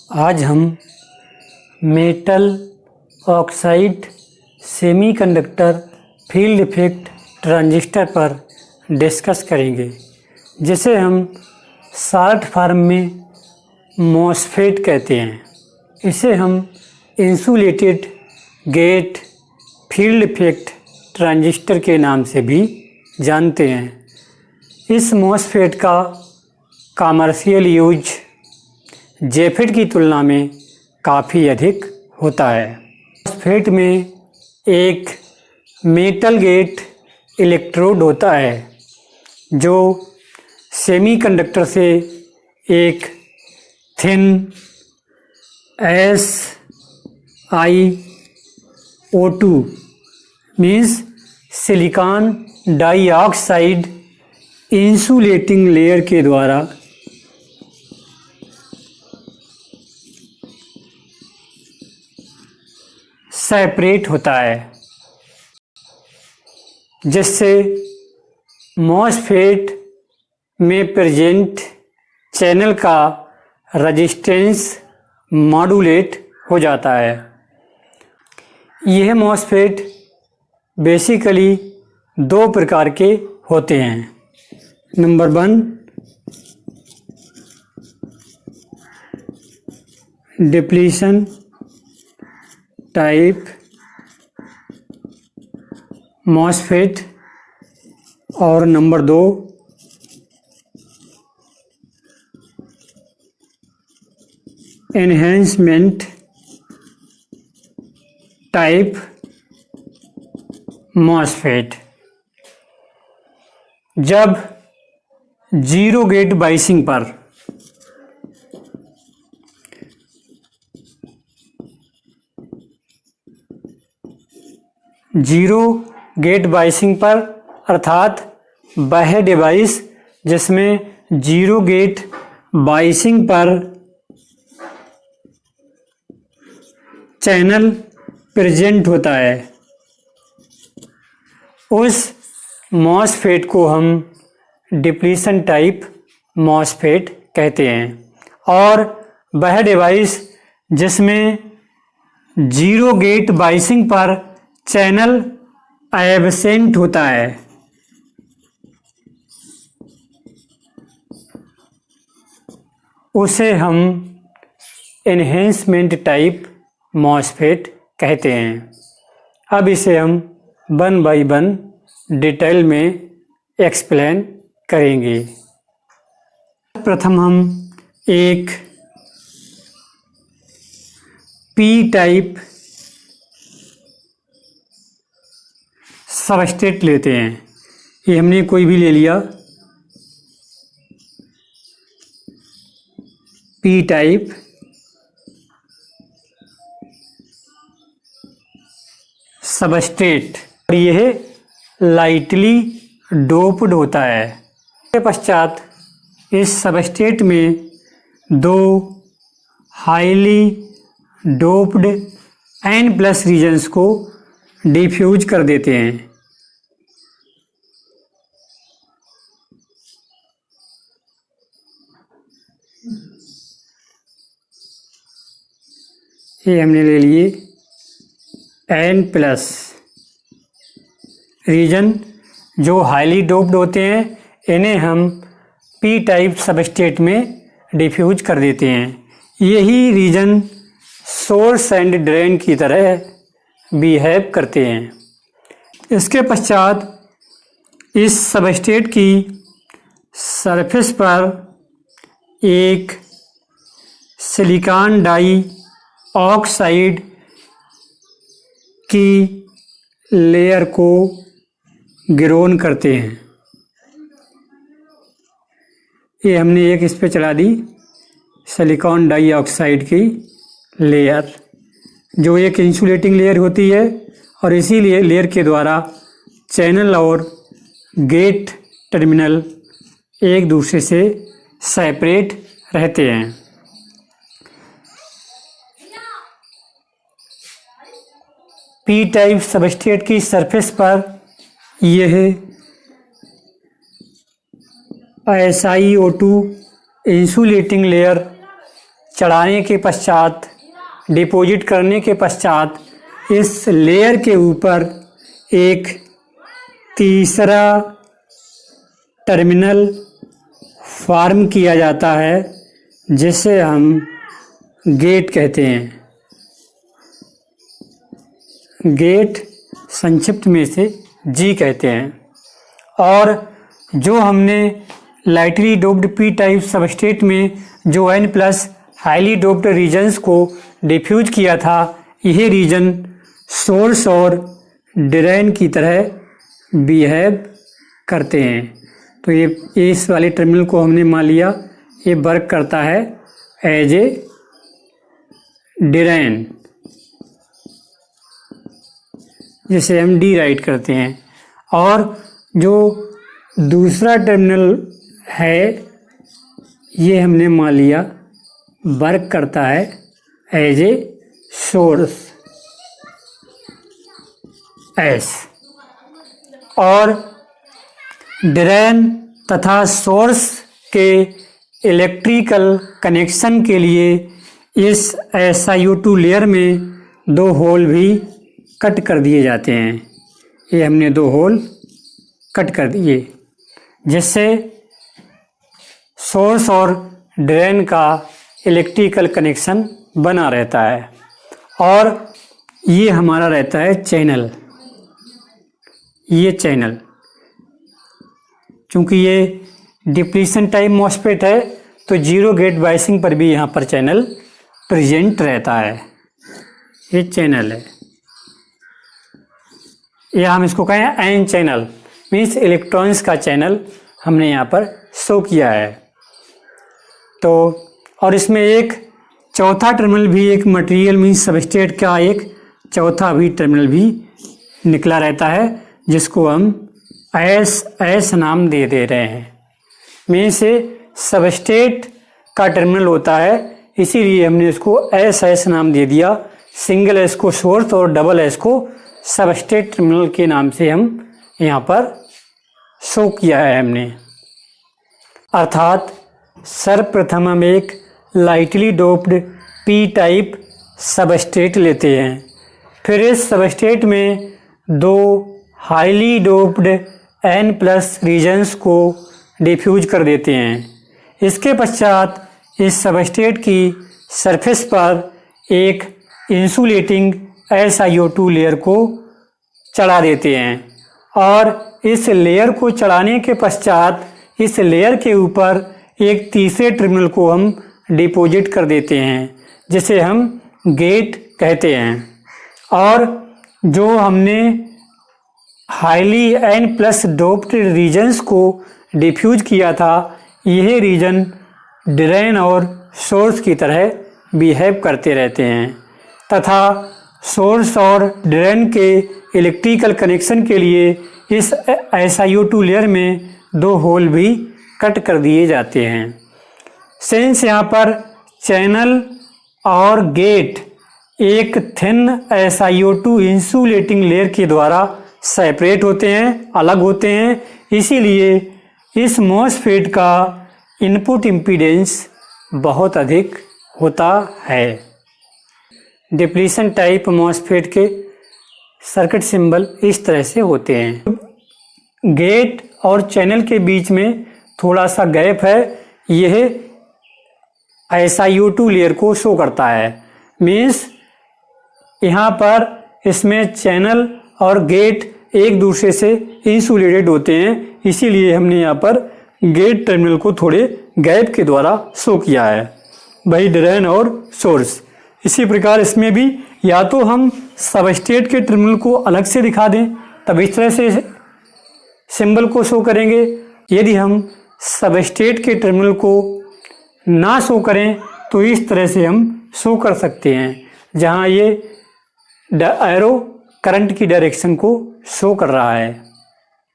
आज हम metal oxide semiconductor field effect transistor पर डिस्कस करेंगे, जिसे हम शॉर्ट फॉर्म में मॉसफेट कहते हैं। इसे हम insulated gate field effect transistor के नाम से भी जानते हैं। इस मॉसफेट का कमर्शियल यूज जेफेट की तुलना में काफ़ी अधिक होता है। मॉसफेट में एक मेटल गेट इलेक्ट्रोड होता है जो सेमीकंडक्टर से एक thin SiO2 means silicon dioxide insulating layer के द्वारा सेपरेट होता है, जिससे मॉसफेट में प्रेजेंट चैनल का रेजिस्टेंस मॉड्यूलेट हो जाता है। यह मॉसफेट बेसिकली दो प्रकार के होते हैं। नंबर 1, डिप्लीशन टाइप मॉसफेट और नंबर 2, एनहेंसमेंट टाइप मॉसफेट। जब जीरो गेट बाइसिंग पर अर्थात वह डिवाइस जिसमें जीरो गेट बाइसिंग पर चैनल प्रेजेंट होता है, उस मॉसफेट को हम डिप्लीशन टाइप मॉसफेट कहते हैं। और वह डिवाइस जिसमें जीरो गेट बाइसिंग पर चैनल एब्सेंट होता है, उसे हम एनहेंसमेंट टाइप मॉसफेट कहते हैं। अब इसे हम 1 बाय 1 डिटेल में एक्सप्लेन करेंगे। प्रथम हम एक पी टाइप सबस्ट्रेट लेते हैं। ये हमने कोई भी ले लिया, पी टाइप सबस्ट्रेट, और यह लाइटली डोप्ड होता है। इसके पश्चात इस सबस्ट्रेट में 2 हाईली डोप्ड N+ रीजन्स को डिफ्यूज कर देते हैं। ये हमने ले लिए N+ रीजन जो हाईली डोप्ड होते हैं, इन्हें हम पी टाइप सबस्ट्रेट में डिफ्यूज कर देते हैं। यही रीजन सोर्स एंड ड्रेन की तरह बिहेव करते हैं। इसके पश्चात इस सबस्ट्रेट की सरफेस पर एक सिलिकॉन डाइऑक्साइड की लेयर को ग्रोन करते हैं। ये हमने एक इस पे चला दी सिलिकॉन डाइऑक्साइड की लेयर, जो एक इंसुलेटिंग लेयर होती है, और इसी लेयर के द्वारा चैनल और गेट टर्मिनल एक दूसरे से सेपरेट रहते हैं। पी टाइप सबस्ट्रेट की सरफेस पर यह SiO2 इंसुलेटिंग लेयर चढ़ाने के पश्चात, डिपॉजिट करने के पश्चात इस लेयर के ऊपर एक तीसरा टर्मिनल फॉर्म किया जाता है जिसे हम गेट कहते हैं। गेट संक्षिप्त में से जी कहते हैं। और जो हमने lightly doped P type substrate में जो N+ हाईली डोप्ड रीजन्स को डिफ्यूज किया था, यह रीजन सोर्स और ड्रेन की तरह बिहेव करते हैं। तो ये इस वाले टर्मिनल को हमने मान लिया ये वर्क करता है एज ए ड्रेन, जिसे हम डी राइट करते हैं। और जो दूसरा टर्मिनल है ये हमने मान लिया वर्क करता है एज ए सोर्स एस। और ड्रेन तथा सोर्स के इलेक्ट्रिकल कनेक्शन के लिए इस SiO2 लेयर में 2 होल भी कट कर दिए जाते हैं। ये हमने 2 होल कट कर दिए जिससे सोर्स और ड्रेन का इलेक्ट्रिकल कनेक्शन बना रहता है। और ये हमारा रहता है चैनल। ये चैनल चूँकि ये डिप्लीशन टाइप मॉसफेट है तो जीरो गेट बायसिंग पर भी यहाँ पर चैनल प्रेजेंट रहता है। ये चैनल है, या हम इसको कहें एन चैनल, मीन्स इलेक्ट्रॉन्स का चैनल हमने यहाँ पर शो किया है। तो और इसमें एक चौथा टर्मिनल भी, एक मटेरियल मीन्स सबस्ट्रेट का एक चौथा भी टर्मिनल भी निकला रहता है जिसको हम एस नाम दे रहे हैं। मीन्स सबस्ट्रेट का टर्मिनल होता है, इसीलिए हमने इसको एस नाम दे दिया। सिंगल एस को सोर्स और डबल एस को सबस्ट्रेट टर्मिनल के नाम से हम यहाँ पर शो किया है हमने। अर्थात सर्वप्रथम हम एक lightly doped P type substrate लेते हैं, फिर इस सबस्ट्रेट में 2 हाईली डोप्ड N+ रीजन्स को डिफ्यूज कर देते हैं। इसके पश्चात इस सबस्ट्रेट की सरफेस पर एक इंसुलेटिंग SiO2 लेयर को चढ़ा देते हैं और इस लेयर को चढ़ाने के पश्चात इस लेयर के ऊपर एक तीसरे टर्मिनल को हम डिपॉजिट कर देते हैं जिसे हम गेट कहते हैं। और जो हमने हाईली N+ डोप्ड रीजन्स को डिफ्यूज किया था, यह रीजन ड्रेन और सोर्स की तरह बिहेव करते रहते हैं तथा सोर्स और ड्रेन के इलेक्ट्रिकल कनेक्शन के लिए इस SiO2 लेयर में 2 होल भी कट कर दिए जाते हैं। सेंस यहाँ पर चैनल और गेट एक थिन SiO2 इंसुलेटिंग लेयर के द्वारा सेपरेट होते हैं, अलग होते हैं। इसीलिए इस मॉसफेट का इनपुट इम्पीडेंस बहुत अधिक होता है। डिप्लीशन टाइप मॉसफेट के सर्किट सिंबल इस तरह से होते हैं। गेट और चैनल के बीच में थोड़ा सा गैप है, यह SiO2 लेयर को शो करता है। मीन्स यहाँ पर इसमें चैनल और गेट एक दूसरे से इंसुलेटेड होते हैं, इसीलिए हमने यहाँ पर गेट टर्मिनल को थोड़े गैप के द्वारा शो किया है, वही ड्रेन और सोर्स। इसी प्रकार इसमें भी या तो हम सबस्ट्रेट के टर्मिनल को अलग से दिखा दें तब इस तरह से सिंबल को शो करेंगे। यदि हम सबस्ट्रेट के टर्मिनल को ना शो करें तो इस तरह से हम शो कर सकते हैं, जहां ये एरो करंट की डायरेक्शन को शो कर रहा है।